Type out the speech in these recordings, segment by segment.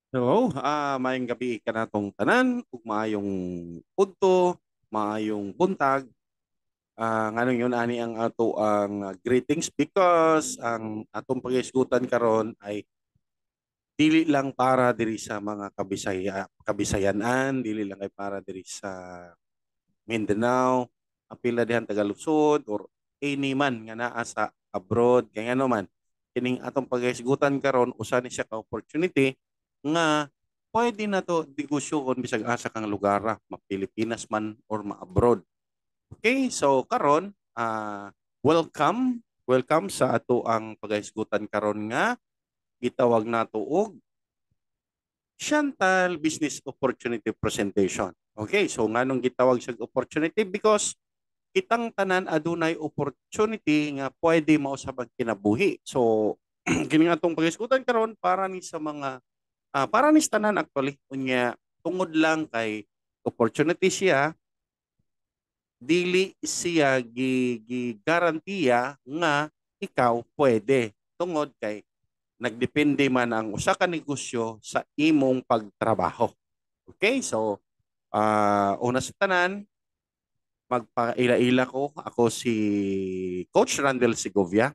Hello, maayong gabi ka natong tanan, ug maayong udto, maayong buntag. Nganong yun ani ang ato ang greetings because ang atong pag-isgutan karon ay dili lang para diri sa mga Kabisayanan, dili lang ay para diri sa Mindanao, ang pila dihan taga Luzon or any man nga naa sa abroad. Kaya nga naman, kining atong pag-isgutan karon usa ni siya ka opportunity nga pwede na to negosyoon bisag asa kang lugar, ma-Pilipinas man or ma-abroad. Okay, so karon welcome sa ato ang pag-isgutan karon nga gitawag nato og Chantal Business Opportunity Presentation. Okay, so nganong gitawag sa opportunity because kitang tanan adunay opportunity nga pwede mausab ang kinabuhi. So kini atong pag-isgutan karon para ni sa mga para ni sa tanan actually unya tungod lang kay opportunity siya, dili siya garantiya nga ikaw pwede tungod kay nagdepende man ang usa ka negosyo sa imong pagtrabaho. Okay, so una sa tanan, magpaila-ila ko. Ako si Coach Randall Segovia.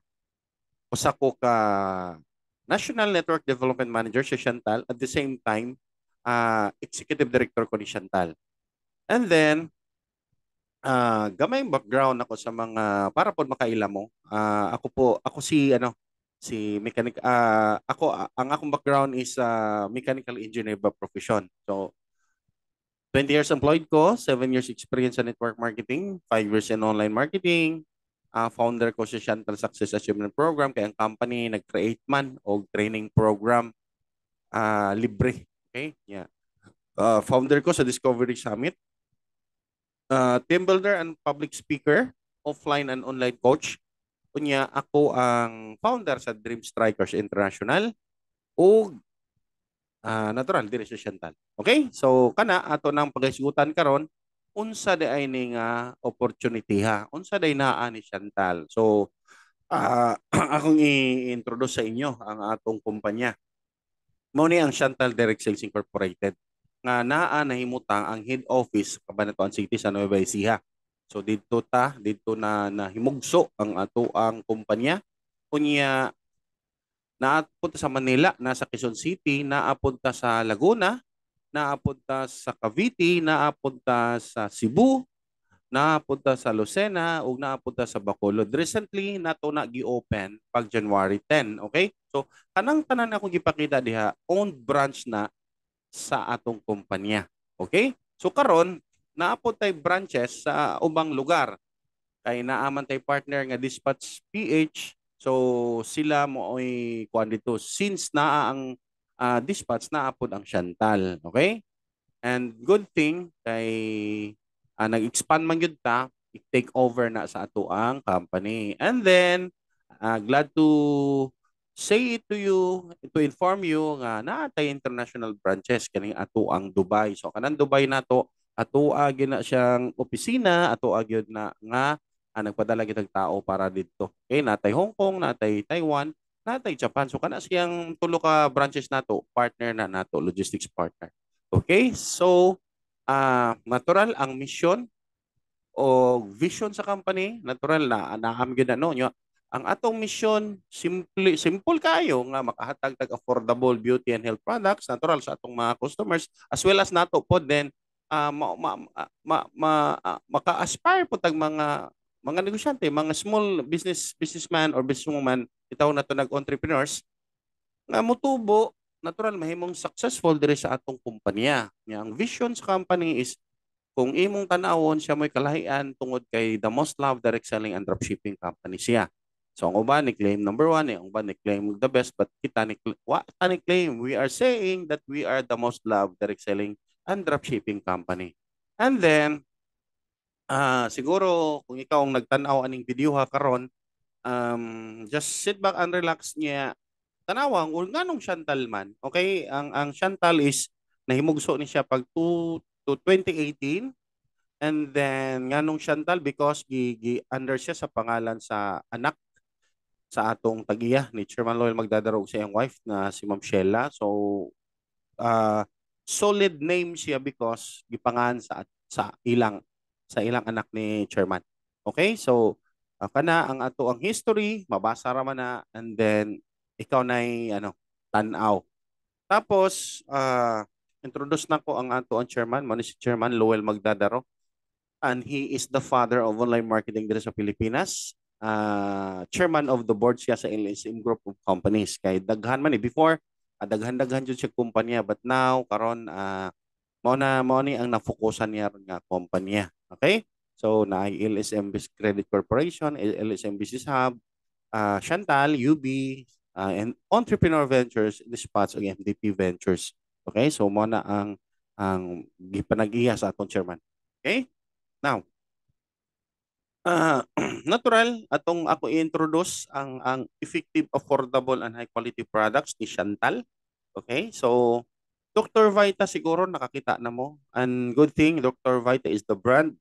Usa ko ka National Network Development Manager sa Chantal. At the same time, Executive Director ko ni Chantal. And then, gamay background ako sa mga, para po makaila mo, ako si, si mechanic, ang akong background is mechanical engineer by profession. So, 20 years employed ko, 7 years experience sa network marketing, 5 years in online marketing. Founder ko sa Chantal Success Achievement Program, kaya ang company nag-create man o training program libre. Okay? Yeah. Founder ko sa Discovery Summit, team builder and public speaker, offline and online coach. Kunya ako ang founder sa Dream Strikers International o natural diri sa Chantal. Okay? So kana ato nang pagaysgutan karon unsa di ay ning opportunity ha. Unsa day naa ni Chantal. So akong i-introduce sa inyo ang atong kumpanya. Mao ni ang Chantal Direct Sales Incorporated nga naa nahimutang ang head office sa Cabanatuan City sa Nueva Ecija. So dito na nahimugso ang ato ang kumpanya. Kunya naapunta sa Manila, nasa Quezon City, naapunta sa Laguna, naapunta sa Cavite, naapunta sa Cebu, naapunta sa Lucena, ug naapunta sa Bacolod. Recently, nato na gi-open pag January 10, okay? So, kanang tanan akong gipakita diha, owned branch na sa atong kumpanya. Okay? So karon, naapunta branches sa ubang lugar. Kay naaman tay partner nga Dispatch PH. So sila mo ay kuan dito since naa ang Dispatch naapod ang Chantal, okay? And good thing kay nag-expand man gyud ta, i-take over na sa ato ang company. And then glad to say it to you, to inform you nga naatay international branches kaning ato ang Dubai. So kanang Dubai nato ato agi na siyang opisina, ato agi na nga nagpadala kitag tao para dito. Okay, natay Hong Kong, natay Taiwan, natay Japan. So kana siyang tulo ka branches nato, partner na nato, logistics partner. Okay? So natural ang mission o vision sa company, natural na naam gyud na no nyo. Ang atong mission simple kayo nga makahatag tag affordable beauty and health products natural sa atong mga customers as well as nato pod then maka-aspire po tag mga negosyante, mga small businessman or businesswoman, itaw na to nag-entrepreneurs nga motubo natural mahimong successful diri sa atong kumpanya. Nga ang vision sa company is kung imong tanawon siya mo'y kalahian tungod kay the most loved direct selling and dropshipping company siya. So ang uban ni claim number one, ang uban ni claim the best, but kita ni claim, we are saying that we are the most loved direct selling and dropshipping company. And then, siguro kung ikaw ang nagtanaw aning video ha karon, just sit back and relax niya. Tanawang, nganong Chantal man. Okay, ang Chantal is nahimugso ni siya pag to 2018. And then nganong Chantal because under siya sa pangalan sa anak sa atong tagiya ni Chairman Loyal Magdadarog sa iyang wife na si Ma'am Sheila. So uh, solid name siya because gipangahan sa ilang anak ni chairman. Okay? So kana ang ato ang history, mabasa ra man na, and then ikaw nay ano tan-aw. Tapos introduce na ko ang ato ang chairman, mo ni si Chairman Lowell Magdadaro, and he is the father of online marketing dito sa Pilipinas. Chairman of the board siya sa LSM Group of Companies. Kay daghan man before, daghan-daghan jud siya kumpanya, but now karon mao ni ang nafokusan niya ron nga kumpanya. Okay? So na LSM Business Credit Corporation, LSM Business Hub, Chantal, UB, and Entrepreneur Ventures, the spots ug MDP Ventures. Okay? So mo na ang gipanag-iya sa atong chairman. Okay? Now, natural atong ako i-introduce ang effective, affordable, and high quality products ni Chantal. Okay? So, Dr. Vita siguro nakakita na mo. And good thing, Dr. Vita is the brand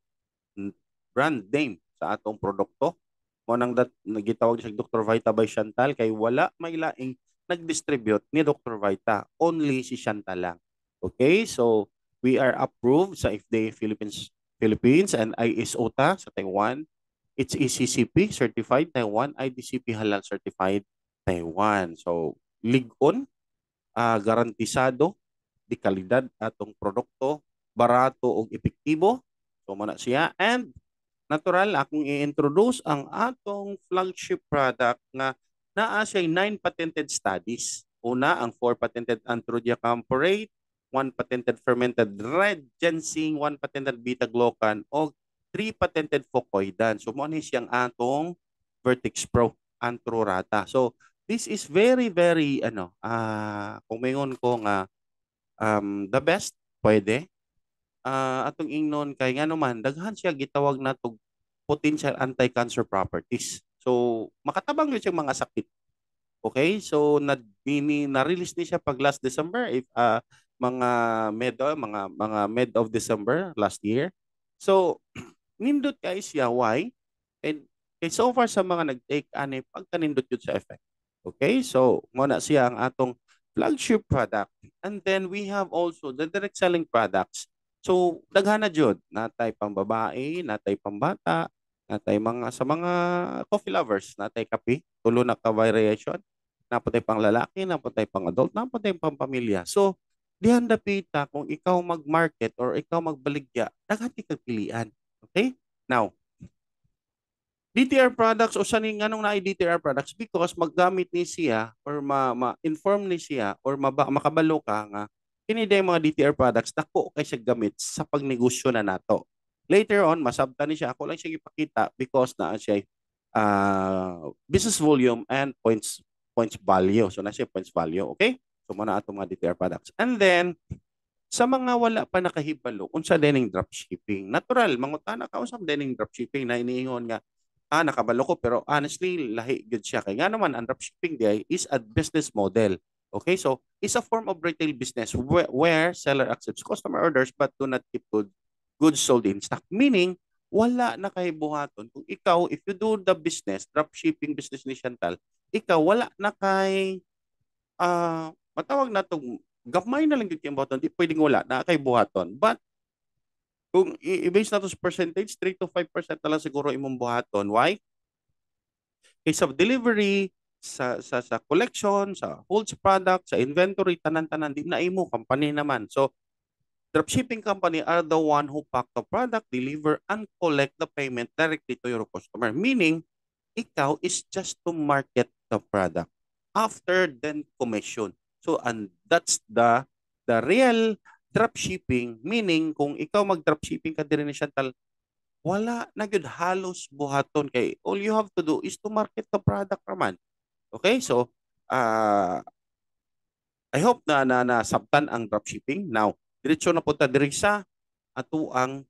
name sa atong produkto. Mo nang nagitawag siya Dr. Vita by Chantal kay wala may laing nag-distribute ni Dr. Vita. Only si Chantal lang. Okay? So, we are approved sa FDA Philippines and ISOTA sa Taiwan. It's ECCP certified Taiwan, IDCP halal certified Taiwan. So, ligon, garantisado, di kalidad atong produkto, barato ug epektibo. So, muna siya. And natural, akong i-introduce ang atong flagship product nga naa siya 9 patented studies. Una, ang 4 patented Anthrodia camphorate, 1 patented fermented red ginseng, 1 patented beta-glucan, o 3 patented fucoidan. So, mo ni siyang atong Vertex Pro Anthrorata. So, this is very, very, kung mayon ko nga, the best, pwede. Atong ingnon kay nga naman, daghan siya gitawag na potential anti-cancer properties. So, makatabang yun siyang mga sakit. Okay? So, na-release ni siya pag last December, if mga mid of December last year. So, nindot kay siya, why? And kay so far sa mga nag-take ani pagkanindot yun sa effect. Okay? So, muna siya ang atong flagship product. And then we have also the direct selling products. So, daghan na jud, natay pang babae, natay pang bata, natay sa mga coffee lovers, natay kape, tulo na ka variation, napatay pang lalaki, napatay pang adult, napatay pang pamilya. So, dihan dapita kung ikaw mag-market or ikaw magbaligya, daghan ti kag pilian. Okay? Now, DTR products o saning nganong na DTR products because maggamit ni siya or ma-inform ni siya or makabalo ka nga kini day mga DTR products dako kay siya gamit sa pagnegosyo na nato. Later on masabtan ni siya, ako lang siya ipakita because na siya business volume and points value. So na siya points value, okay? So muna ato mga DTR products. And then sa mga wala pa nakahibalo unsa dining dropshipping. Natural mangutana ka usab dining dropshipping na iniingon nga nakabalo ko pero honestly lahi good siya kay nga naman ang dropshipping day is a business model. Okay, so it's a form of retail business where seller accepts customer orders but do not keep goods sold in stock. Meaning, wala na kay buhaton. Kung ikaw, if you do the business, dropshipping business ni Chantal, ikaw wala na kay, matawag na itong, gamay na lang yung buhaton, di pwedeng wala na kay buhaton. But, kung i-base na to sa percentage, 3 to 5% na lang siguro imong buhaton. Why? Case of delivery, sa collection, sa holds product, sa inventory, tanan-tanan, di na imo, company naman. So, dropshipping company are the one who pack the product, deliver, and collect the payment directly to your customer. Meaning, ikaw is just to market the product. After then commission. So, and that's the real dropshipping. Meaning, kung ikaw mag-dropshipping ka din ni Chantal, wala na gyud halos buhaton kay all you have to do is to market the product naman. Okay? So, I hope na nasabtan ang dropshipping. Now, diretso na punta diri sa ato ang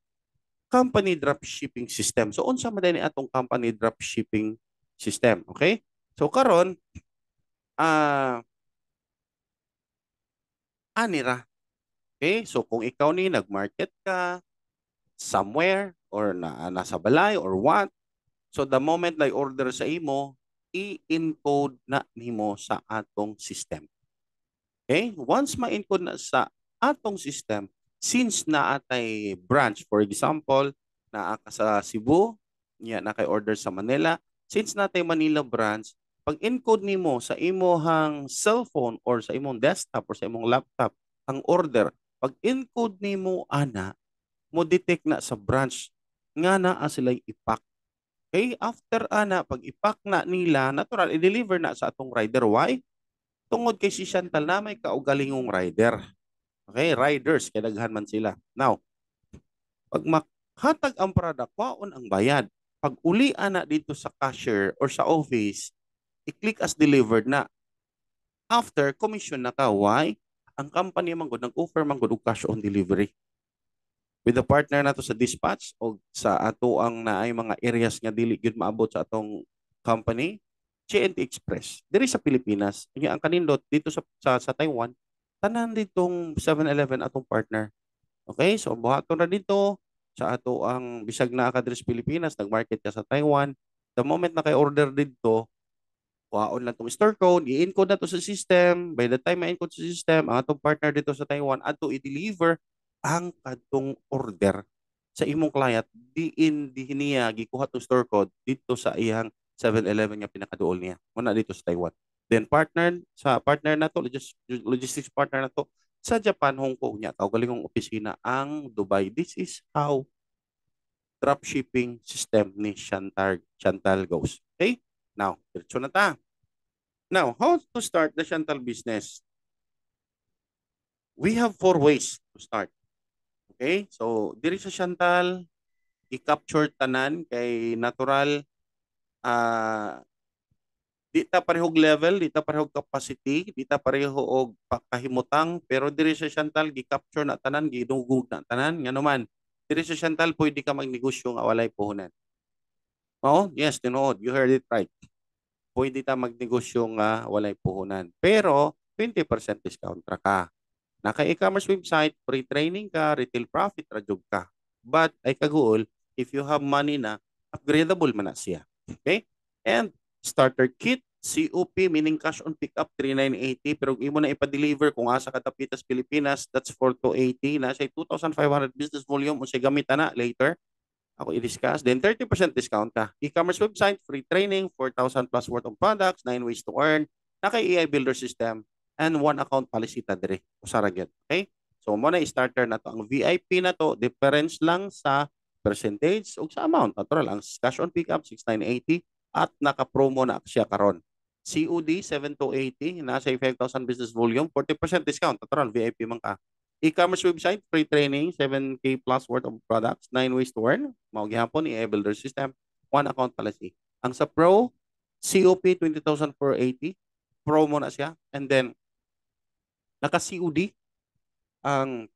company dropshipping system. So unsa man ni atong company dropshipping system, okay? So karon anira. Okay? So kung ikaw ni nagmarket ka somewhere or nasa balay or what, so the moment na order sa imo, i-encode na nimo sa atong system. Okay? Once ma-encode na sa atong system, since naatay branch, for example, naa ka sa Cebu, nya na kay order sa Manila, since natay Manila branch, pag encode nimo sa imong cellphone or sa imong desktop or sa imong laptop ang order, pag encode nimo ana, mo detect na sa branch nga naa sila ipack. Okay, after ana pag ipack na nila, natural i-deliver na sa atong rider. Why? Tungod kay si Chantal na may kaugalingong rider. Okay, riders, kaya daghan man sila. Now, pag makhatag ang product, waon ang bayad. Pag uli na dito sa cashier or sa office, i-click as delivered na. After, commission na ka. Why? Ang company man gud nag-offer man gud og cash on delivery. With the partner nato sa dispatch o sa ato ang naay mga areas nga dili gyud maabot sa atong company, JNT Express. Diri sa Pilipinas, ang kanindot dito sa Taiwan, tanan ditong 7-Eleven atong partner. Okay? So buhaton na dito sa ato ang bisag na ka diri sa Pilipinas, nag-market ka sa Taiwan. The moment na kay order dito, kuhaon lang tong store code, i-encode na to sa system. By the time ma-encode sa system, ang atong partner dito sa Taiwan, ato i-deliver ang kadtong order sa imong client, di niya gikuha tong store code dito sa iyang 7-Eleven nga pinakaduol niya. Muna dito sa Taiwan. Then partner na to, logistics partner na to, sa Japan, Hong Kong niya, kaugalingong opisina ang Dubai. This is how dropshipping system ni Chantal goes. Okay? Now, diretso na ta. Now, how to start the Chantal business? We have 4 ways to start. Okay? So, diri sa Chantal, i-capture tanan kay natural, di ta parehog level, di ta parehog capacity, di ta pareho og pakahimutang, pero diri sa Chantal, gi-capture na tanan, gidungog na tanan, nga naman. Diri sa Chantal, pwede ka magnegosyo nga walay puhunan. Oo, yes, tinuod. You heard it right. Pwede ta magnegosyo nga walay puhunan. Pero, 20% discount ra ka. Naka e-commerce website, free training ka, retail profit, rajog ka. But, ay kaguol, if you have money na, upgradable man na siya. Okay? And, starter kit, COP, meaning cash on pickup, 3,980. Pero imo na ipa-deliver kung asa ka Tapitas, Pilipinas, that's 4,280. Nasa 2,500 business volume o siya gamitan na later. Ako i-discuss. Then 30% discount ka. E-commerce website, free training, 4,000 plus worth of products, 9 ways to earn, naka-AI builder system, and one account policy ta dire. Usara gyud. Okay? So mo na i-starter na to. Ang VIP na to, difference lang sa percentage o sa amount. Natural, ang cash on pickup, 6,980 at naka-promo na siya karon. COD, 7,280, nasa 5,000 business volume, 40% discount. Natural, VIP man ka. E-commerce website, free training, 7K plus worth of products, 9 ways to earn. Mao gihapon i builder system, one account policy. Ang sa Pro, COP 20,480, promo na siya. And then, naka-COD, ang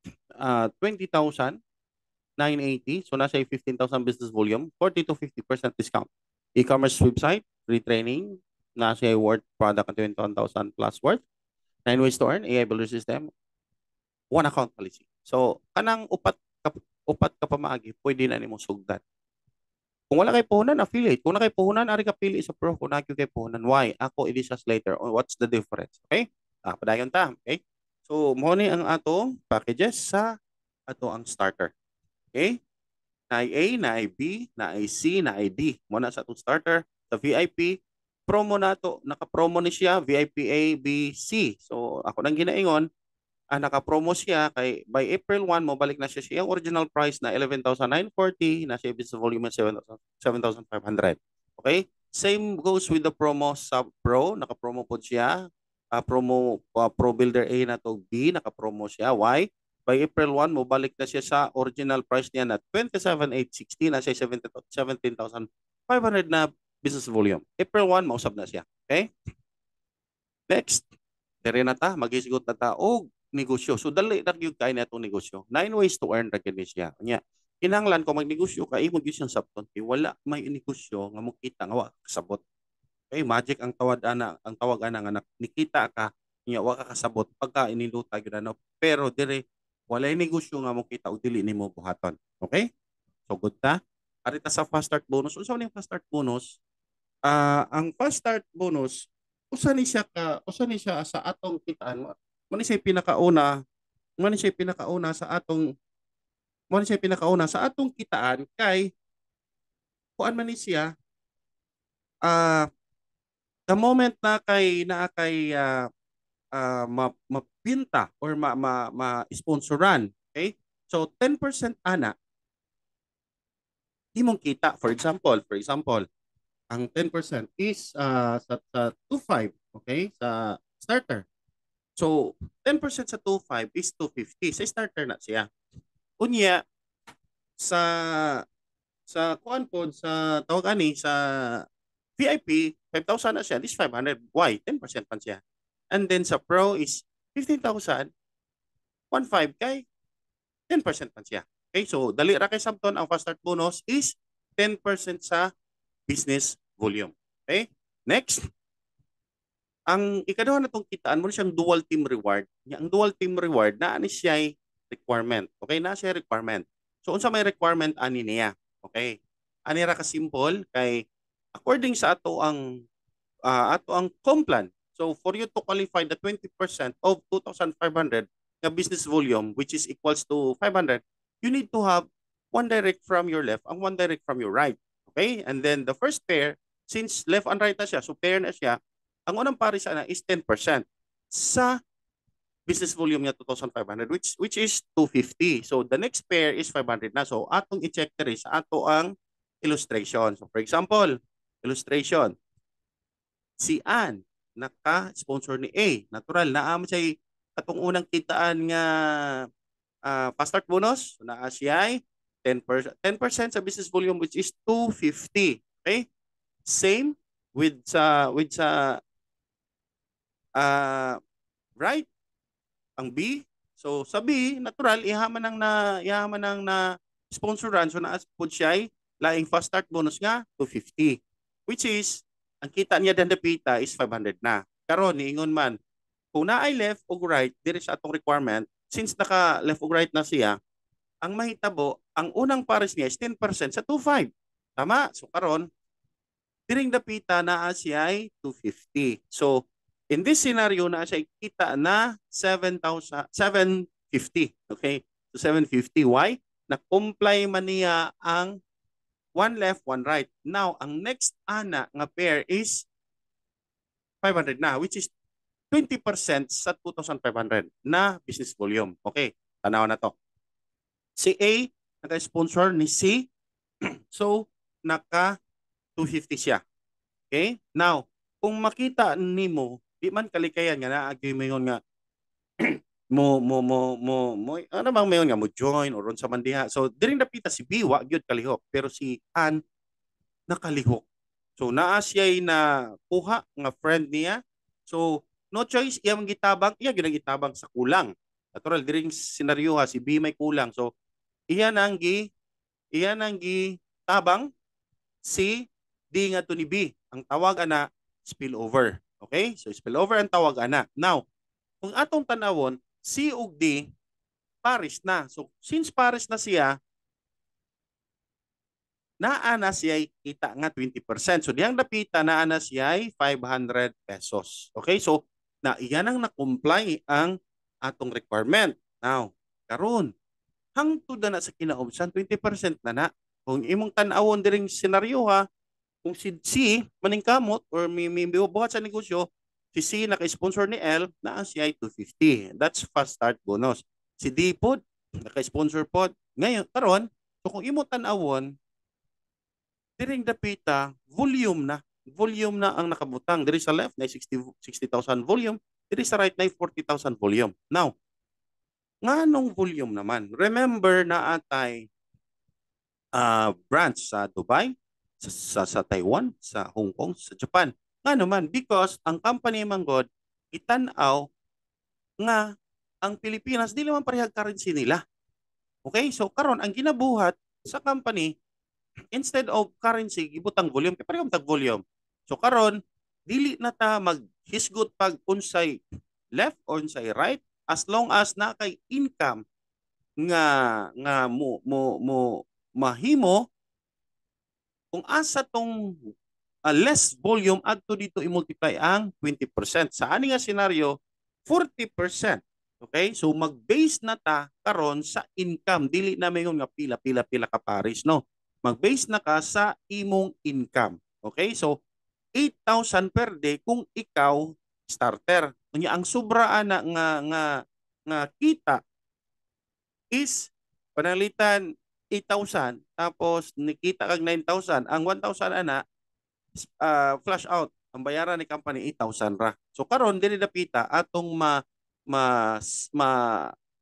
20,980. So, nasa 15,000 business volume, 40 to 50% discount. E-commerce website, free training, nasa worth product at 21,000 plus worth. 9 ways to earn, AI builder system, one account policy. So, kanang upat ka pamaagi, pwede na nimo sugdan. Kung wala kay puhunan, affiliate. Kung na kay puhunan, ari ka pili sa pro. Kung na kay puhunan, why? Ako i-discuss later on what's the difference. Okay? Padayon ta. Okay? So, mo ni ang ato packages sa ato ang starter. Okay? Na A, na B, na C, na D. Muna sa atong starter. Sa VIP, promo na to. Naka-promo ni siya, VIP A, B, C. So, ako nang ginaingon, naka-promo siya kay by April 1 mo balik na siya siyang original price na 11,940 na siya business volume na 7,500. Okay? Same goes with the promo sa Pro, naka-promo po siya. Promo Pro Builder A na to B, naka-promo siya. Why? By April 1 mo balik na siya sa original price niya na 27,860 na siya 17,500 na business volume. April 1 mausab na siya. Okay? Next, dire na ta, magisigot na ta og negosyo. So dali ra gyud kay natong negosyo. 9 ways to earn ra gyud siya. Nya, kinahanglan ko magnegosyo kay imo gyud siyang sabton kay wala may negosyo nga mo kita nga wa kasabot. Okay, magic ang tawag ana nga nikita ka nya wa ka kasabot pagka iniluta gyud ano. Pero dire walay negosyo nga mo kita og dili nimo buhaton. Okay? So good ta. Arita sa fast start bonus. Unsa man yung fast start bonus? Ang fast start bonus usa ni siya sa atong kitaan mo Mo ni siya pinakauna, mo ni siya pinakauna sa atong mo ni siya pinakauna sa atong kitaan kay kuan man ni siya ah the moment na kay mapinta or ma-sponsoran, okay? So 10% ana imong kita. For example, ang 10% is sa 2.5, okay? Sa starter. So 10% sa 2.5 is 250. Sa starter na siya. Unya sa kuan pod sa tawag ani sa VIP 5,000 na siya. This 500. Why? 10% pa siya. And then sa Pro is 15,000, 1.5 kay 10% pa siya. Okay, so dali ra kay Samton ang fast start bonus is 10% sa business volume. Okay? Next, ang ikaduha na tong kitaan mo siyang dual team reward. Ang dual team reward na ani siya requirement. Okay, na siya requirement. So unsa may requirement ani niya? Okay. Ani ra ka simple kay according sa ato ang complan. So for you to qualify the 20% of 2,500 na business volume which is equals to 500, you need to have one direct from your left and one direct from your right. Okay? And then the first pair, since left and right na siya, so pair na siya, ang unang pares na is 10% sa business volume niya 2,500 which is 250. So the next pair is 500 na. So atong i-check diri sa ato ang illustration. So for example, illustration, si Ann naka-sponsor ni A. Natural na siya katong unang kitaan nga fast start bonus. So, naa siya ay 10% sa business volume which is 250. Okay? Same with sa uh, right ang B. So sa B, natural ihaman nang na sponsoran so naa pud siya ay laing fast start bonus nga 250 which is ang kita niya dan dapita is 500 na. Karon niingon man kung naay left o right diri sa atong requirement since naka left o right na siya, ang mahitabo ang unang pares niya is 10% sa 25. Tama? So karon diring dapita naa siya ay 250. So in this scenario na siya kita na 750. Okay? So 750. Why? Na-comply man niya ang one left, one right. Now, ang next ana nga pair is 500 na, which is 20% sa 2,500 na business volume. Okay, tanaw na to. Si A, naka-sponsor ni C. So, naka 250 siya. Okay? Now, kung makita nimo, di man kalikayan nga naagyo mo yun nga ano bang mayon nga mo join or ron sa mandiha. So, diring napita si B, wa gyud kalihok. Pero si Ann, nakalihok. So naa siya na kuha nga friend niya. So no choice iya gitabang, iya gyud gitabang sa kulang. Natural diring senaryo ha si B may kulang. So iya nang gi tabang si D nga to ni B. Ang tawag ana spillover. Okay? So spillover ang tawag ana. Now, kung atong tanawon C ug D pares na. So since pares na siya, naana siya kita nga 20%. So diyang napita naana siya 500 pesos. Okay? So na iyan ang na-comply ang atong requirement. Now, karon hangtod na sa kinaumsan 20% na na. Kung imong tan-awon diring senaryo ha, kung si C maningkamot or may buhat sa negosyo, si C naka-sponsor ni L na siya 250. That's fast start bonus. Si D pod naka-sponsor pod. Ngayon karon, so kung imong tan-awon diring dapita volume na ang nakabutang diri sa left na 60,000 volume, diri sa right na 40,000 volume. Now nganong volume naman, remember na atay branch sa Dubai, sa Taiwan, sa Hong Kong, sa Japan. Nga naman because ang company manggod itan-aw nga ang Pilipinas dili man parehag currency nila. Okay, so karon ang ginabuhat sa company instead of currency gibutang volume kay parehong tag volume. So karon dili na ta maghisgot pag unsay left or unsay right as long as na kay income nga mo mahimo kung asa tong less volume adto dito i-multiply ang 20%. Sa ani nga senaryo 40%. Okay? So mag-base na ta karon sa income. Dili na mayon nga pila ka paris, no? Mag-base na ka sa imong income. Okay? So 8,000 per day kung ikaw starter. Unya ang sobra na nga kita is panalitan 8,000 tapos nikita kag 9,000, ang 1,000 ana flash out ang bayaran ni company 8,000 ra. So karon dili dapita atong ma, ma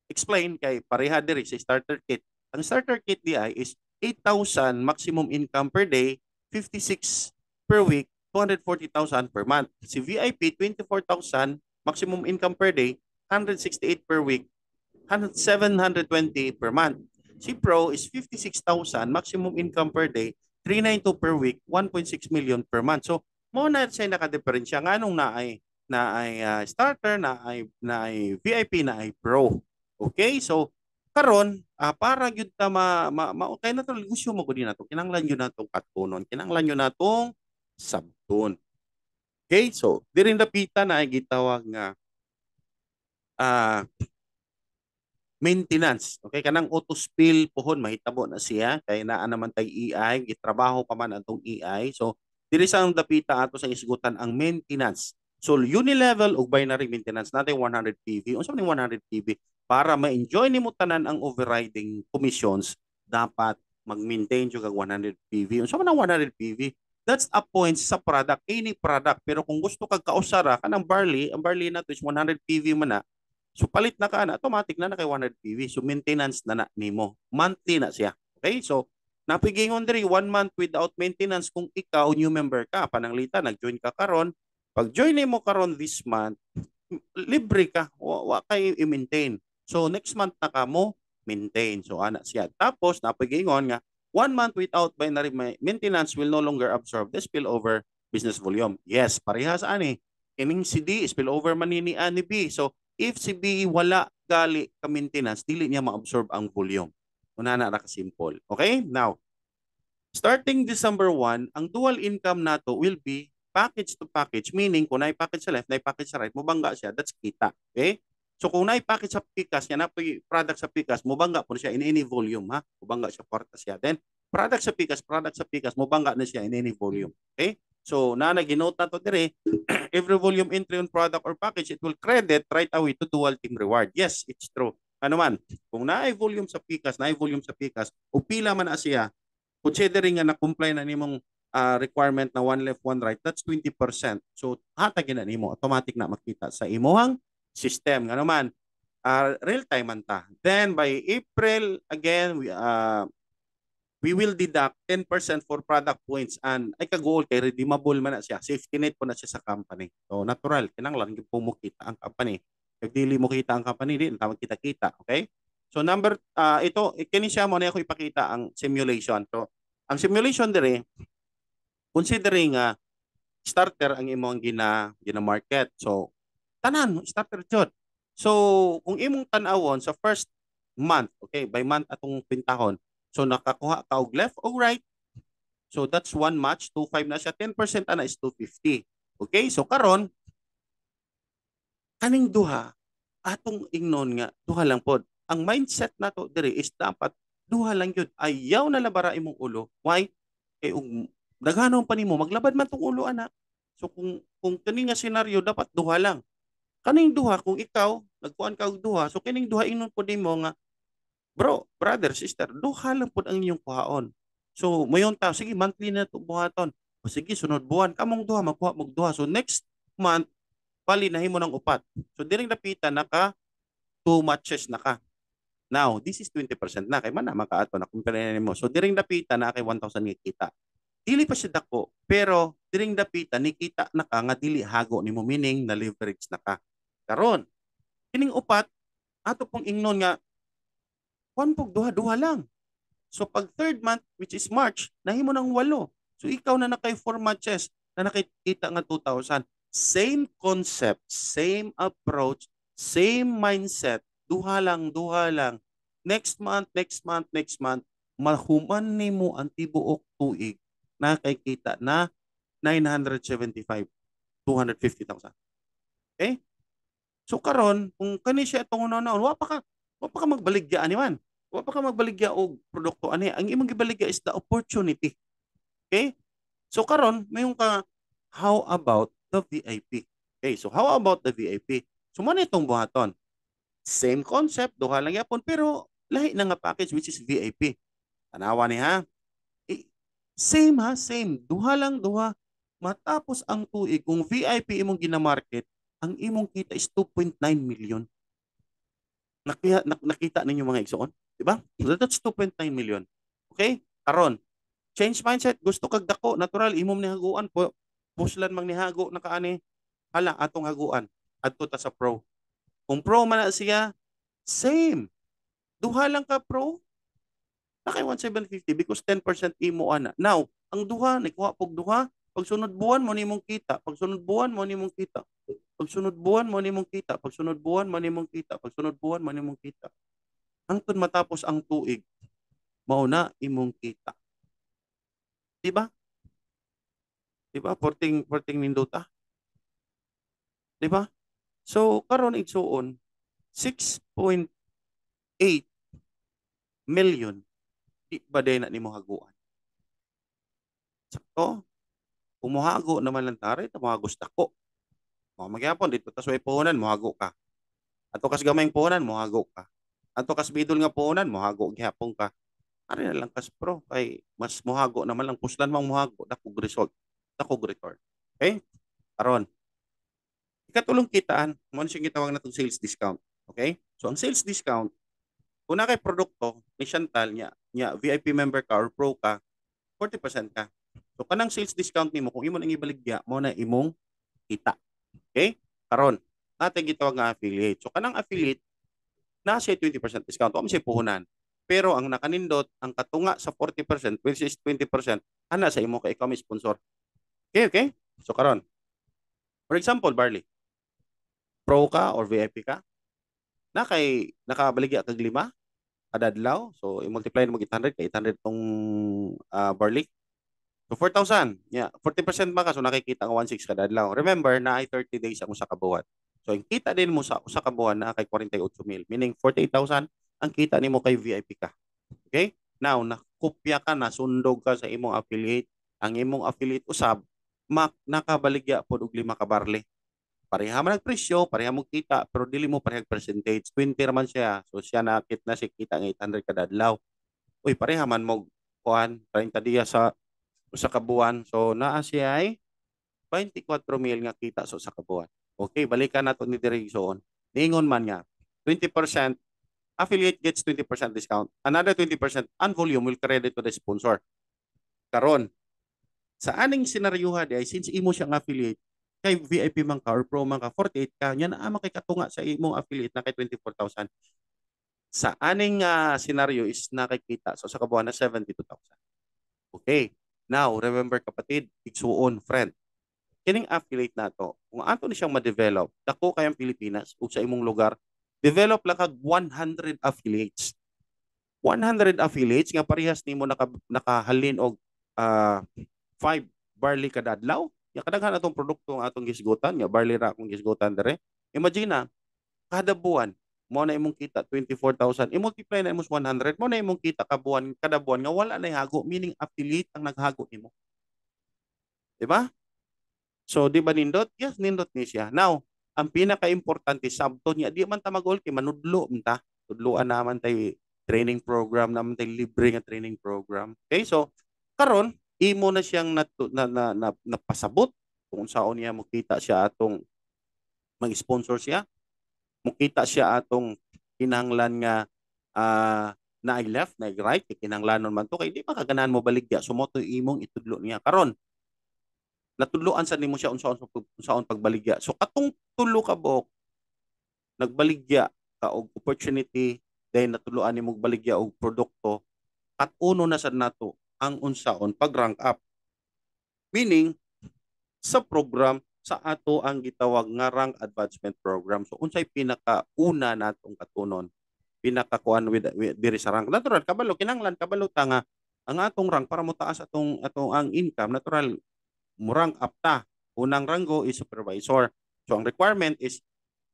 explain kay pareha diri sa starter kit. Ang starter kit di ay is 8,000 maximum income per day, 56 per week, 240,000 per month. Si VIP 24,000 maximum income per day, 168 per week, 720 per month. Si Pro is 56,000 maximum income per day, 392 per week, 1.6 million per month. So, mo na siya nakadiferensya nganong na ay starter, na ay VIP, na ay Pro. Okay? So, karon para gyud ta okay na to negosyo mo gud nato. Kinahanglan gyud natong katunon, kinahanglan gyud natong sabton. Okay? So, diri dapita na ay gitawag nga maintenance. Okay, kanang auto spill pohon mahitabo na siya kay naa naman tay EI, gitrabaho pa man atong EI. So diri sa dapita ato sa isgutan ang maintenance. So unilevel ug binary maintenance natin 100 PV. Unsa man 100 PV para ma-enjoy nimo tanan ang overriding commissions, dapat mag-maintain jud kag 100 PV. Unsa man ang 100 PV? That's a point sa product, any product. Pero kung gusto kag kausara kanang barley, ang barley nato is 100 PV man na. So palit na ka na, automatic na kay 100 PV. So maintenance na nimo. Monthly na siya. Okay? So napigingon diri 1 month without maintenance kung ikaw new member ka, pananglita nag-join ka karon. Pag join mo karon this month, libre ka. Wa kay i-maintain. So next month na ka mo maintain. So ana siya. Tapos napigingon nga 1 month without binary maintenance will no longer absorb the spillover business volume. Yes, parehas ani. Kining si D spillover man ni A ni B. So if si B wala gali ka maintenance, dili niya ma-absorb ang volume. Una na ka simple. Okay? Now, starting December 1, ang dual income nato will be package to package, meaning kung na-package sa left, na-package sa right, mubangga siya, that's kita. Okay? So kung na-package sa Pikas, yan na product sa Pikas, mubangga po siya in any volume, ha? Mubangga siya, kwarta siya. Then, product sa Pikas, mubangga na siya in any volume. Okay? So, naginote na to dire, every volume entry on product or package, it will credit right away to dual team reward. Yes, it's true. Ano man, kung na-volume sa Pikas, o pila man na siya, considering nga na-comply na nimong requirement na one left, one right, that's 20%. So, hatagin na nimo, automatic na makita sa imuhang system. Nga naman, real time man ta. Then, by April, again, we will deduct 10% for product points and ay kagool kay redeemable man na siya. Safety net po na siya sa company. So natural, kinanglan yung pumukita ang company. Pag dili mo kita ang company, din tawag kita-kita. Okay? So ito, kini siya mo na ako ipakita ang simulation. So ang simulation dire, considering starter ang imong gina-market. So tanan, starter jud. So kung imong tan-awon sa first month, okay, by month atong pintahon, so nakakuha ka og left o right. So that's one match, 2.5 na siya. 10% ana is 250. Okay? So karon kaning duha atong ingnon nga duha lang pod. Ang mindset nato diri is dapat duha lang gyud. Ayaw na labara imong ulo. Why? Kay daghanon pa nimo maglabad man tong ulo ana. So kung kani nga senaryo dapat duha lang. Kaning duha kung ikaw nagkuan ka og duha, so kining duha ingnon pod nimo nga bro, brother, sister, duha lang po ang inyong kuhaon. So, mayon ta, sige, monthly na ito buhaton. O sige, sunod buwan, kamong duha, magkuha mong duha. So, next month, bali na himo ng upat. So, diring napitan, naka 2 matches na ka. Now, this is 20% na. Kay man na, makaato na, kumpara na mo. So, diring napitan, na kay 1,000 kita. Dili pa siya dako, pero diring napitan, nikita na ka, nga dili hago ni mo, meaning na leverage na ka. Karon, kining upat, ato pong ingnon nga, pog duha-duha lang. So pag third month, which is March, nahimo ng 8. So ikaw na nakay 4 matches, na nakikita nga 2,000. Same concept, same approach, same mindset. Duha lang, duha lang. Next month, mahuman nimo ang tibuok tuig na kita na 975, 250,000. Okay? So karon kung kani siya itong una-una, wa pa ka magbaligya ani man. Wa pa ka magbaligya og produkto ani. Ang imong gibaligya is the opportunity. Okay? So karon mayong ka, how about the VIP? Okay, so how about the VIP? So mo na itong buhaton. Same concept, duha lang yapon pero lahi na nga package which is VIP. Tanawa ni ha. Eh, same ha, same. Duha lang duha. Matapos ang tuig kung VIP imong ginamarket, ang imong kita is 2.9 million. Nakita ninyo mga igsoon, di ba? So that's 2.9 million. Okay? Karon, change mindset, gusto kag dako, natural imom ni haguan po. Puslan mang nihago na kaani, hala atong haguan. Adto ta sa pro. Kung pro man na siya, same. Duha lang ka pro, na kay 1,750 because 10% imo ana. Now, ang duha nikuha pog duha, pagsunod buwan mo nimong kita, pagsunod buwan mo nimong kita. Pagsunod buwan mo nimong kita, pagsunod buwan mo nimong kita, pagsunod buwan mo nimong kita. Hangtod matapos ang tuig, mao na imong kita. Di ba? Di ba? Porting nindota. Di ba? So, karon igsuon, 6.8 million di ba day na nimo haguan. Sakto? Kung mohago naman lang tari, mohagos dako. Mga magyapon, dito ta suway puhunan, mohago ka. Ato kas gamayng puhunan, mohago ka. Ato kas bidol nga puhunan, mohago gihapon ka. Ari na lang kas pro, kay mas mohago naman lang puslan mang mohago, dakog result, dakog return. Okay? Karon, ikatulong kitaan, mo siyang gitawag na sales discount. Okay? So ang sales discount, kung na kay produkto ni Chantal nya VIP member ka or pro ka, 40% ka. So kanang sales discount nimo kung imo nang ibaligya mo na imong kita. Okay? Karon, natin gitawag nga affiliate. So kanang affiliate na siya 20% discount. O siya puhunan. Pero ang nakanindot, ang katunga sa 40%, which is 20%, ana sa imo kay ikaw may sponsor. Okay, okay? So karon, for example, Barley, pro ka or VIP ka, na kay nakabaligya kag 5 kada adlaw. So i-multiply mo 800 kay 800 tong Barley. So 4,000. Yeah, 40% ba ka so nakikita nga 1,600 kada adlaw. Remember na ay 30 days ang usa ka buwan. So ang kita din mo sa usa ka buwan na kay 48,000, meaning 48,000 ang kita nimo kay VIP ka. Okay? Now, nakopya ka na, sundog ka sa imong affiliate. Ang imong affiliate usab, nakabaligya po og 5 ka barley. Pareha man ang presyo, pareha mo kita, pero dili mo parehag percentage. 20 raman siya. So siya nakit na si kita ng 800 kada adlaw. Uy, pareha man mo kuan 30 diya sa usa ka buwan. So naa siya ay 24,000 nga kita sa usa ka buwan. Okay, balikan nato ni Dirigson. Ningon man nga 20% affiliate gets 20% discount. Another 20% on volume will credit to the sponsor. Karon, sa aning senaryuha di ay since imo siyang affiliate, kay VIP man ka or pro man ka, 48 ka, yan na makay katunga sa imong affiliate na kay 24,000. Sa aning senaryo is nakikita so sa kabuuan na 72,000. Okay. Now, remember kapatid, igsuon, friend. Kining affiliate nato, kung ato ni siyang ma-develop, dako kayang Pilipinas o sa imong lugar, develop lang kag 100 affiliates. 100 affiliates nga parehas nimo nakahalin og 5 barley kada adlaw. Ya kadaghan atong produkto nga atong gisgutan, nga barley ra akong gisgutan dire. Imagine na kada buwan mo na imong kita 24,000. I-multiply na imong 100 mo na imong kita kada buwan nga wala na hago, meaning affiliate ang naghago nimo. Di ba? So di ba nindot? Yes, nindot ni siya. Now, ang pinaka-importante sabto niya, di man ta magol kay manudlo ta. Tudloan naman tay training program naman tay libre nga training program. Okay? So, karon imo na siyang napasabot kung saan niya makita siya atong mag-sponsor siya. Makita siya atong kinahanglan nga na I left, na I right, kinahanglanon man to kay di pa kaganahan mo baligya sumoto imong itudlo niya karon natudloan sa nimo siya unsaon pagbaligya. So katong tulo ka buok nagbaligya ka og opportunity dahil natuluan nimo baligya og produkto at uno na sad nato ang unsaon pag-rank up. Meaning sa program sa ato ang gitawag nga rank advancement program. So unsay pinakauna natong katunon? Pinakakuan with diri sa rank. Natural kabalo kinahanglan kabalo ta nga ang atong rank para mo taas atong ang income natural murang up ta. Unang ranggo is supervisor. So ang requirement is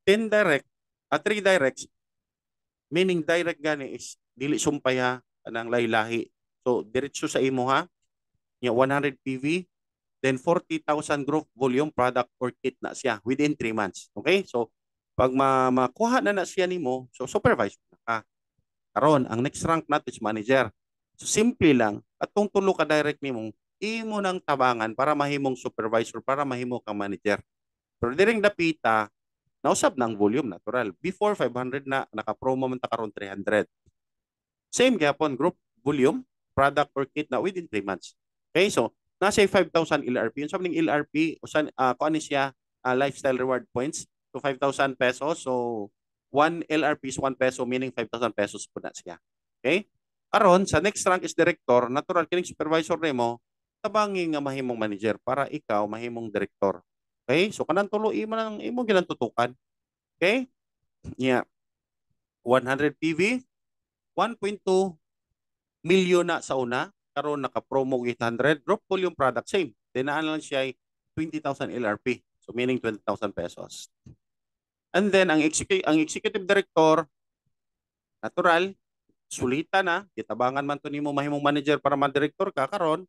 10 direct, 3 directs, meaning direct gani is dili sumpay ha kanang lahi-lahi. So diretso sa imo ha, nya 100 PV, then 40,000 growth volume product or kit na siya within 3 months. Okay? So pag makuha na siya nimo, so supervisor na ka. Karon ang next rank nato is manager. So simple lang, atong tulo ka direct nimo, imo nang tabangan para mahimong supervisor, para mahimo kang manager. Pero diring dapita, nausab na ang volume natural. Before 500 na, naka-promo man ta karon 300. Same gyapon group volume, product or kit na within 3 months. Okay, so nasa 5,000 LRP. Yung sabi ng LRP, usan, kung ano siya, lifestyle reward points, so 5,000 pesos. So 1 LRP is 1 peso, meaning 5,000 pesos po na siya. Okay? Karon sa next rank is director, natural kining supervisor nimo, tabangi nga mahimong manager para ikaw mahimong director. Okay? So kanang tulo imo nang imo ginantutukan. Okay? Yeah. 100 PV, 1.2 milyon na sa una, karon naka-promo 800, drop volume product same. Dinaan lang siya ay 20,000 LRP. So meaning 20,000 pesos. And then ang executive director, natural, sulita na, kitabangan man to nimo mahimong manager para ma-director ka karon,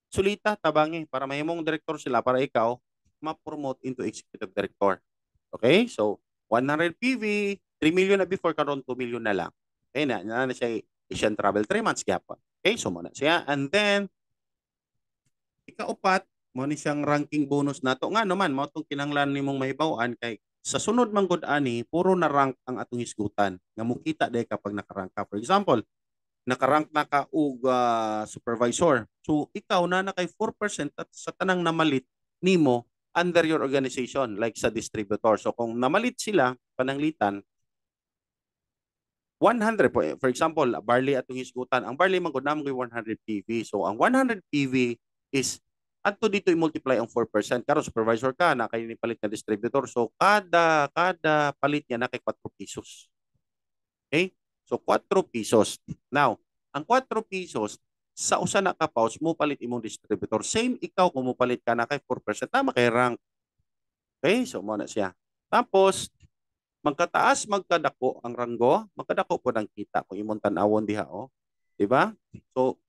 sulita tabangi para mahimong director sila para ikaw ma-promote into executive director. Okay? So 100 PV, 3 million na before karon 2 million na lang. Okay na siya Asian Travel 3 months gap. Okay, so muna siya. And then ikaupat, mo ni siyang ranking bonus nato nga naman mo tong kinahanglan nimong mahibaw-an kay sa sunod man gud ani puro na rank ang atong hisgutan nga mukita day kapag nakarank ka. For example, nakarank na ka og supervisor. So ikaw na kay 4% at sa tanang namalit nimo under your organization like sa distributor. So kung namalit sila pananglitan 100 for example, barley atong hisgutan. Ang barley man gud namo 100 PV. So ang 100 PV is adto dito i-multiply ang 4%. Karon supervisor ka na kay ni palit na distributor. So kada palit niya na kay 4 pesos. Okay? So 4 pesos. Now, ang 4 pesos sa usa na ka pouch mo palit imong distributor. Same ikaw kung mo palit ka na kay 4%, tama kay rank. Okay? So mo na siya. Tapos magkataas magkadako ang ranggo, magkadako po ng kita kung imong tan-awon diha oh. Di ba? So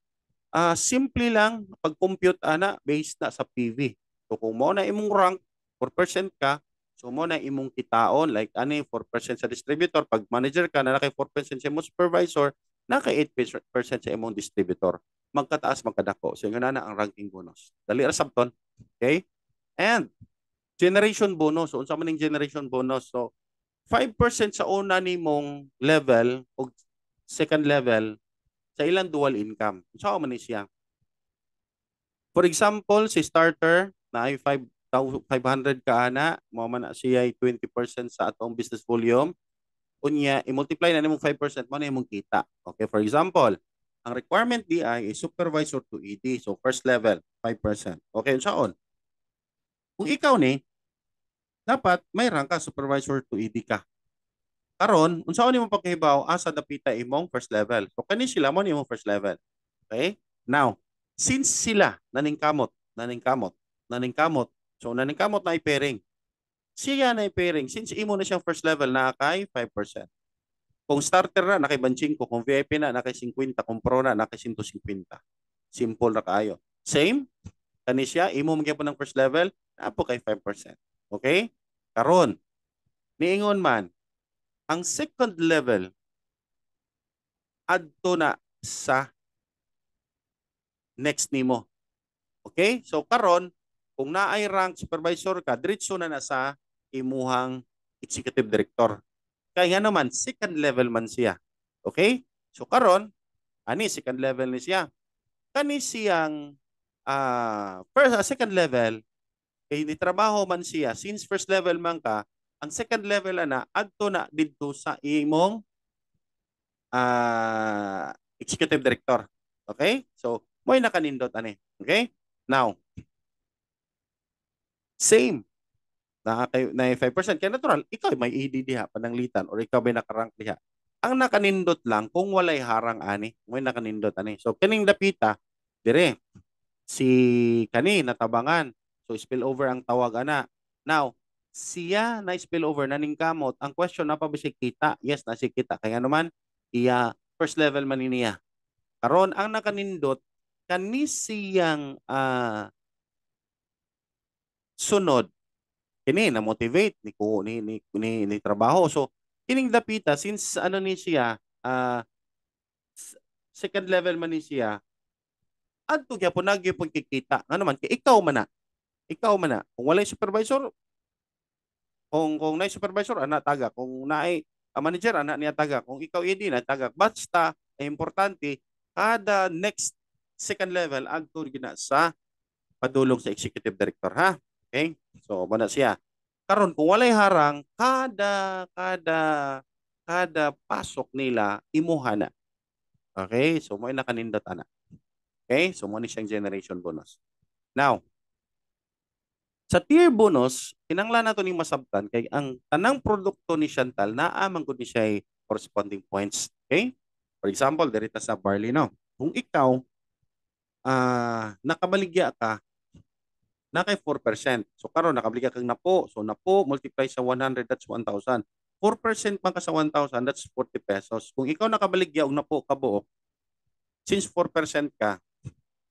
simple lang pag-compute ana based na sa PV. So kung mo na imong rank 4% ka, so mo na imong kitaon like ani 4% sa distributor, pag manager ka na kay 4% sa imong supervisor, na kay 8% sa imong distributor. Magkataas magkadako. So yun na ang ranking bonus. Dali ra sabton. Okay? And generation bonus. So unsa man ning generation bonus? So 5% sa una nimong level o second level sa ilang dual income. Unsa man ni siya? For example, si starter na ay 500 ka ana, mo man na siya ay 20% sa atong business volume. Unya, i-multiply na nimong 5%, mo na imong kita. Okay, for example, ang requirement DI is supervisor to ED. So first level, 5%. Okay, unsaon? Kung ikaw ni, dapat may rank ka supervisor to ED ka. Karon, unsaon nimo pagkahibaw asa dapita imong first level. So kani sila mo imong first level. Okay? Now, since sila naningkamot, so naningkamot na i-pairing. Siya na i-pairing since imo na siyang first level na kay 5%. Kung starter na nakay 25, kung VIP na nakay 50, kung pro na nakay 150. Simple na kaayo. Same, kani siya imo magyapon ng first level na po kay 5%. Okay? Karon, niingon man ang second level adto na sa next nimo. Okay? So karon kung naay rank supervisor ka, diretso na sa imuhang executive director. Kaya naman second level man siya. Okay? So karon ani second level ni siya. Kani siyang second level kay ni trabaho man siya since first level man ka, ang second level ana adto na didto sa imong executive director. Okay? So, mo'y nakanindot ani. Okay? Now, same. Na 5%. Kaya natural, ikaw may ED diha, pananglitan, or ikaw may nakarank diha. Ang nakanindot lang, kung walay harang ani, mo'y nakanindot ani. So, kining dapita, dire, si kani natabangan. So, spill over ang tawag ana. Now, siya na spillover na ning kamot. Ang question na pa ba siya kita? Yes, na siya kita. Kaya naman, iya first level man niya. Karon ang nakanindot kani siyang sunod kini na motivate ni trabaho. So kining dapita since ano ni siya second level man ni siya adto gyapon nagyapon kikita. Nga naman kay ikaw man na. Ikaw man na. Kung walay supervisor, kung naay supervisor ana taga, kung naay manager ana niya taga, kung ikaw ED na taga. Basta importante kada next second level adto gina sa padulong sa executive director ha. Okay? So muna siya. Karon kung walay harang kada pasok nila imuha na. Okay? So mo nakanindot ana. Okay? So mo ni siyang generation bonus. Now, sa tier bonus, kinanglan nato ni masabtan kay ang tanang produkto ni Chantal naamang gud ni siya corresponding points. Okay? For example, dirita sa barley no. Kung ikaw nakabaligya ka na kay 4%. So karon nakabaligya kang napo. So napo multiply sa 100 that's 1,000. 4% man ka sa 1,000 that's 40 pesos. Kung ikaw nakabaligya og napo ka buok, since 4% ka,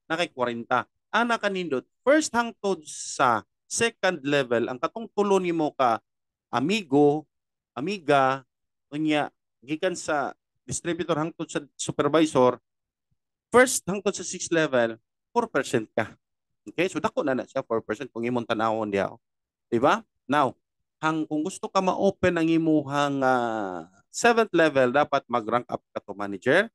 na kay 40. Ang nakanindot, first hangtod sa second level, ang katong tulo nimo ka amigo, amiga, unya gikan sa distributor hangtod sa supervisor, first hangtod sa sixth level, 4% ka. Okay? So dako na siya 4% kung imong tanawon diha. Di ba? Now, kung gusto ka ma-open ang imuhang seventh level, dapat mag-rank up ka to manager.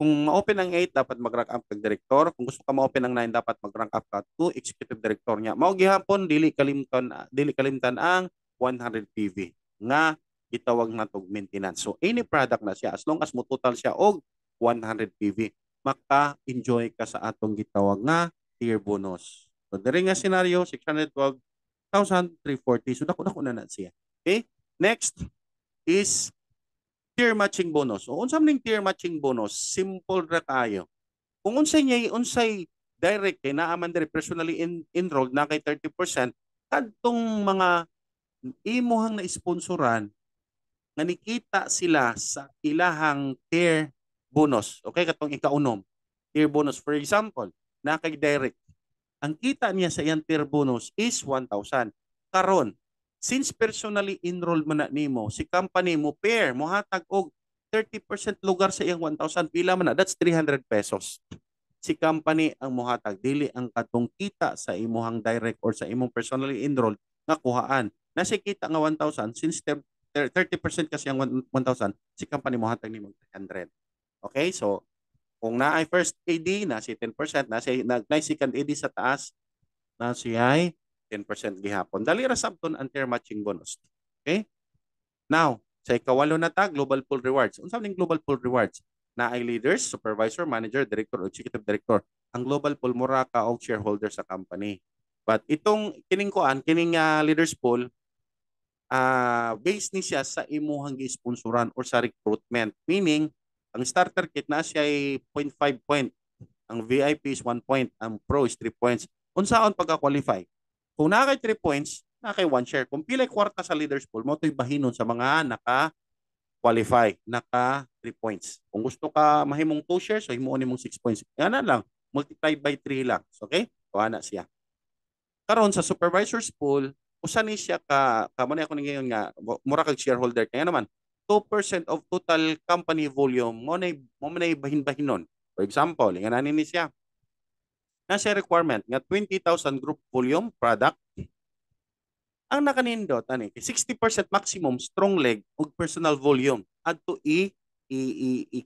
Kung ma-open ang 8, dapat mag-rank up kag director. Kung gusto ka ma-open ang 9, dapat mag-rank up ka to executive director niya. Mao gihapon dili kalimtan ang 100 PV nga gitawag natog maintenance. So any product na siya as long as mo total siya og 100 PV, maka-enjoy ka sa atong gitawag nga tier bonus. So diri nga scenario 612,340. So dako na siya. Okay? Next is tier matching bonus. O unsa man tier matching bonus? Simple ra kayo. Kung unsay direct kay naa man diri personally enrolled na kay 30%, kadtong mga imuhang na sponsoran nga nikita sila sa ilahang tier bonus. Okay, katong ikaunom. Tier bonus for example, na kay direct. Ang kita niya sa iyang tier bonus is 1,000. Karon, since personally enrolled man na nimo, si company mo pair mo hatag og 30% lugar sa iyang 1,000 pila man na, that's 300 pesos. Si company ang mohatag dili ang katong kita sa imuhang direct or sa imong personally enrolled nga kuhaan. Nasa kita nga 1,000 since 30% kasi ang 1,000, si company mohatag nimo 300. Okay? So kung naay first AD na si 10%, na si second AD sa taas, na si ay 10% gihapon. Dali ra sabton ang tier matching bonus. Okay? Now, sa ikawalo na ta, global pool rewards. Unsa ning global pool rewards? Na ay leaders, supervisor, manager, director, o executive director. Ang global pool mura ka og shareholder sa company. But itong kining leaders pool, based ni siya sa imuhang gi-sponsoran or sa recruitment. Meaning, ang starter kit na siya ay 0.5 point. Ang VIP is 1 point. Ang Pro is 3 points. Unsaon pagka-qualify? Kung nakay 3 points, nakay 1 share. Kung pilay kwarta sa leaders pool, mo ito'y bahinon sa mga naka-qualify, naka 3 points. Kung gusto ka mahimong 2 shares, so himuon mong 6 points. Yan na lang. Multiply by 3 lang. Okay? Kuha na siya. Karon sa supervisor's pool, usa ni siya kamo na ako ngayon nga mura kag shareholder kaya naman 2% of total company volume mo na bahin-bahinon. For example, nga nani ni siya na siya requirement nga 20,000 group volume product ang nakanindot ani 60% maximum strong leg ug personal volume adto i-credit.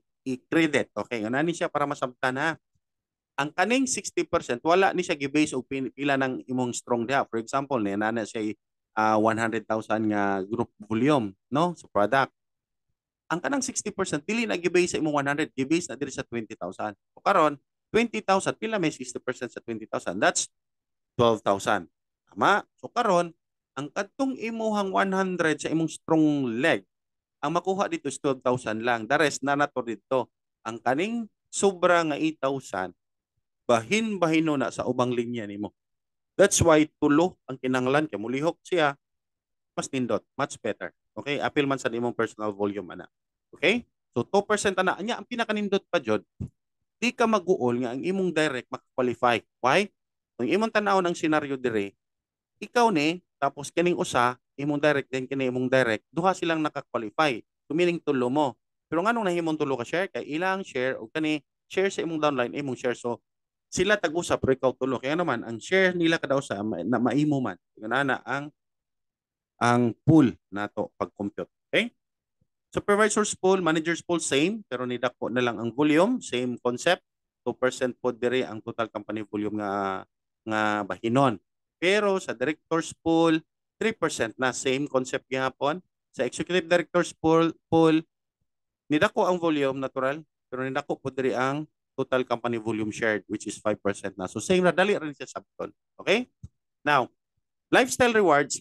Okay, nga nani siya para masabtan ha. Ang kaning 60% wala ni siya gi-base og pila ng imong strong diha. For example, ni nana siya 100,000 nga group volume no sa product. Ang kanang 60% dili na gi-base sa imong 100, gi-base na diri sa 20,000. O karon 20,000 pila may 60% sa 20,000? That's 12,000. Tama? So karon ang kadtong imuhang 100 sa imong strong leg, ang makuha dito is 12,000 lang. The rest na nato dito. Ang kaning sobra nga 8,000 bahin-bahino na sa ubang linya nimo. That's why tulo ang kinanglan kay mulihok siya mas nindot, much better. Okay? Apil man sa imong personal volume ana. Okay? So 2% ana nya ang pinakanindot pa jud, di ka mag-uol nga ang imong direct makakwalify. Why? Kung imong tanaw ng scenario dire, ikaw ni tapos kining usa imong direct din kini imong direct, duha silang nakakwalify. Meaning tulo mo. Pero nganong nahimong tulo ka share kay ilang share o kani share sa imong downline imong share, so sila tag-usa pero ikaw tulo. Kaya naman ang share nila kada usa na maimo man. Ganana ang pool nato pag-compute. Okay? Supervisor's pool, manager's pool, same. Pero nidako na lang ang volume, same concept. 2% po diri ang total company volume nga bahinon. Pero sa director's pool, 3% na, same concept gihapon. Sa executive director's pool nidako ang volume natural, pero nidako po diri ang total company volume shared, which is 5% na. So same na, dali rin siya sabton. Okay? Now, lifestyle rewards,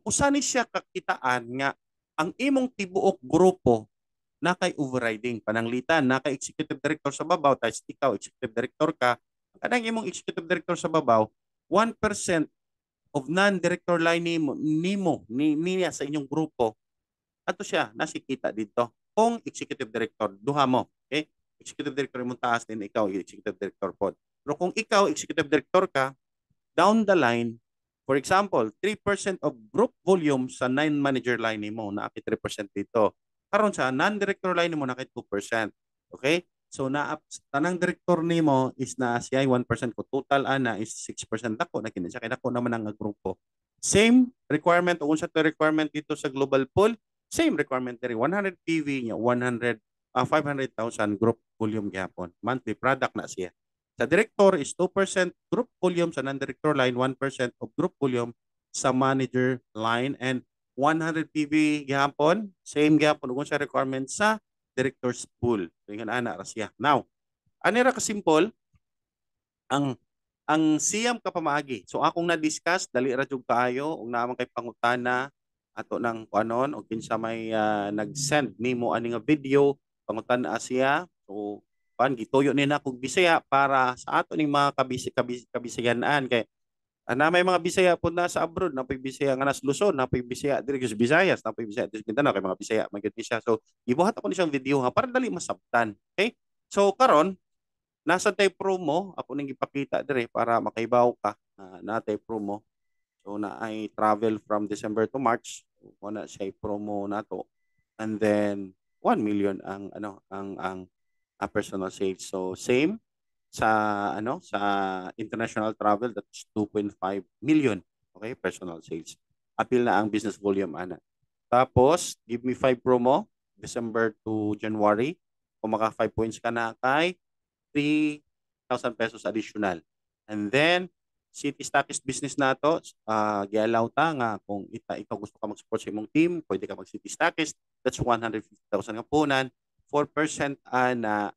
usa ni siya kakitaan nga ang imong tibuok grupo na kay overriding pananglitan na kay executive director sa babaw tapos ikaw executive director ka, kanang imong executive director sa babaw 1% of non-director line niya sa inyong grupo ato siya nasikita dito kung executive director duha mo. Okay, executive director mo taas din ikaw executive director pod, pero kung ikaw executive director ka down the line, for example, 3% of group volume sa 9 manager line mo, na 3% dito. Karon sa non-director line mo, na 2%. Okay? So, tanang director nimo is na siya 1%, ko total ana is 6% ako, na kinsa kay ako naman ang grupo. Same requirement, o unsa to requirement dito sa global pool, same requirement diri 100 PV nya 500,000 group volume gyapon. Monthly product na siya. Sa director is 2% group volume, sa non-director line 1% of group volume sa manager line, and 100 PV gihapon, same gihapon kung sa requirement sa director's pool. So yung ana ra siya. Now, ani ra ka simple ang siyam ka pamaagi. So akong na-discuss dali ra jud kaayo ug naman kay pangutana ato ng kuanon o kinsa may nag-send nimo ani nga video pangutana siya. So gituyo ni na kog Bisaya para sa ato ning mga kabisayanan kay ana may mga Bisaya po na sa abroad, na Bisaya nga nas Luzon, na Bisaya diri sa Visayas, na Bisaya diri sa Mindanao kay mga Bisaya magyud siya. So gibuhat ako ni siyang video ha para dali masabtan. Okay? So karon nasa tay promo ako ning ipakita dire para makaibaw ka na tay promo. So na ay travel from December to March. So, na siya promo nato. And then 1 million ang ang personal sales. So same sa sa international travel, that's 2.5 million. Okay, personal sales. Apil na ang business volume ana. Tapos give me 5 promo December to January. Kung maka 5 points ka na kay 3,000 pesos additional. And then City Stockist business nato, gialaw ta nga kung ikaw gusto ka mag-support sa imong team, pwede ka mag City Stockist. That's 150,000 nga punan. 4% na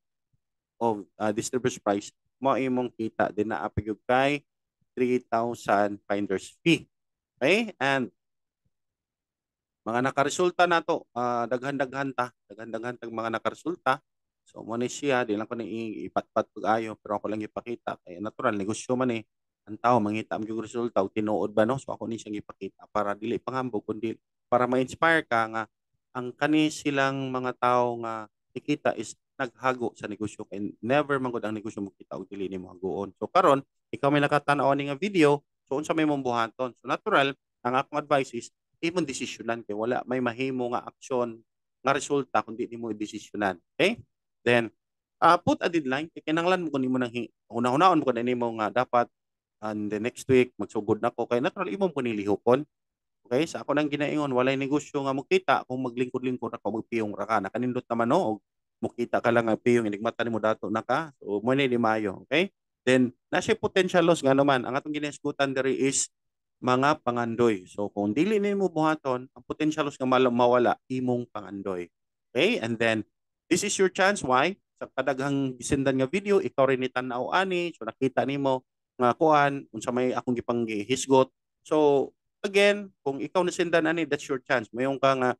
of distributor's price mo imong kita din na apigug kay 3,000 finder's fee. Okay? And mga nakaresulta nato, daghan-daghan tag mga nakaresulta. So mo ni siya, di lang ko ni ipatpat pag-ayo, pero ako lang ipakita kay natural negosyo man eh. Ang tao mangita ang resulta o tinuod ba no? So ako ni siyang ipakita para dili pangambog kundi para ma-inspire ka nga ang kani silang mga tao nga ikita is naghago sa negosyo kay never man gud ang negosyo mo kita og dili nimo hagoon. So karon ikaw may nakatan-aw ni nga video, so unsa may mong buhaton? So natural ang akong advice is imong desisyonan kay wala may mahimo nga aksyon nga resulta kundi nimo desisyonan. Okay? Then put a deadline kay kinahanglan mo kun nimo nang una-unaon mo kun nimo nga dapat and the next week magsugod na ko kay natural imong kunilihokon. Okay, sa ako nang ginaingon walay negosyo nga mukita kung maglingkod-lingkod ako magpiyong ra ka nakanindot naman no og mukita ka lang ang piyong inigmata nimo dato na ka. So mo ni mayo, okay? Then na siya potential loss nga naman ang atong giniskutan diri is mga pangandoy. So kung dili nimo buhaton, ang potential loss nga mawala imong pangandoy. Okay? And then this is your chance. Why? Sa kadaghang gisendan nga video, ikaw rin ni tan-aw ani, so nakita nimo nga kuan unsa may akong gipanggihisgot. So again, kung ikaw nasendan ani, that's your chance. Mayong ka nga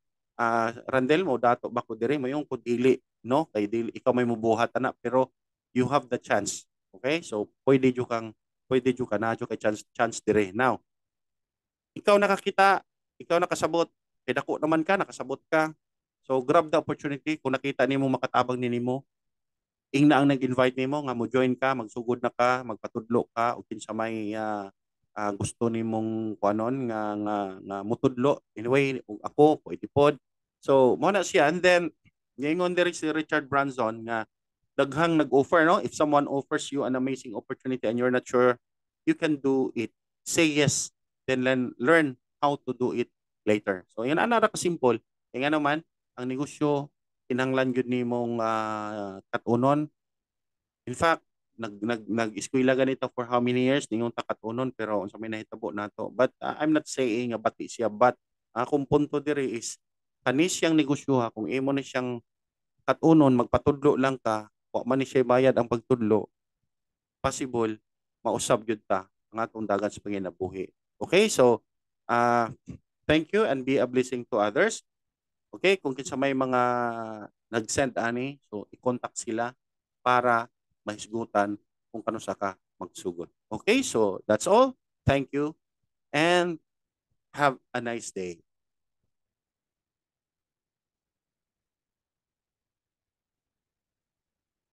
Randel mo dato ba ko diri mayong ko dili no kay dili ikaw may mubuhat ana pero you have the chance. Okay? So pwede ju ka na kay chance dire. Now, ikaw nakakita ikaw nakasabot, kay dako naman ka, nakasabot ka. So grab the opportunity kung nakita nimo makatabang ni nimo, ing na ang nag-invite nimo nga mo join ka, magsugod na ka, magpatudlo ka o kinsa may gusto nimong kuanon nga mutudlo. Anyway, ug ako pwede pod. So mo na siya, and then ngayon diri si Richard Branson nga daghang nag-offer, no? If someone offers you an amazing opportunity and you're not sure you can do it, say yes, then learn how to do it later. So yan ana ra ka simple. Kaya nga naman ang negosyo kinahanglan gyud nimong katunon. In fact, nag-eskwela ganito for how many years ningong takatunon, pero unsa may nahitabo nato. But I'm not saying nga bati siya, but akong punto diri is kani siyang negosyo ha, kung imo ni siyang katunon, magpatudlo lang ka, wa man ni siya bayad ang pagtudlo, possible mausab gyud ta ang atong dagan sa panginabuhi. Okay, so uh, thank you and be a blessing to others. Okay, kung kinsa may mga nag-send ani, so i-contact sila para mahisgutan kung kano sa ka magsugod. Okay, so that's all. Thank you and have a nice day.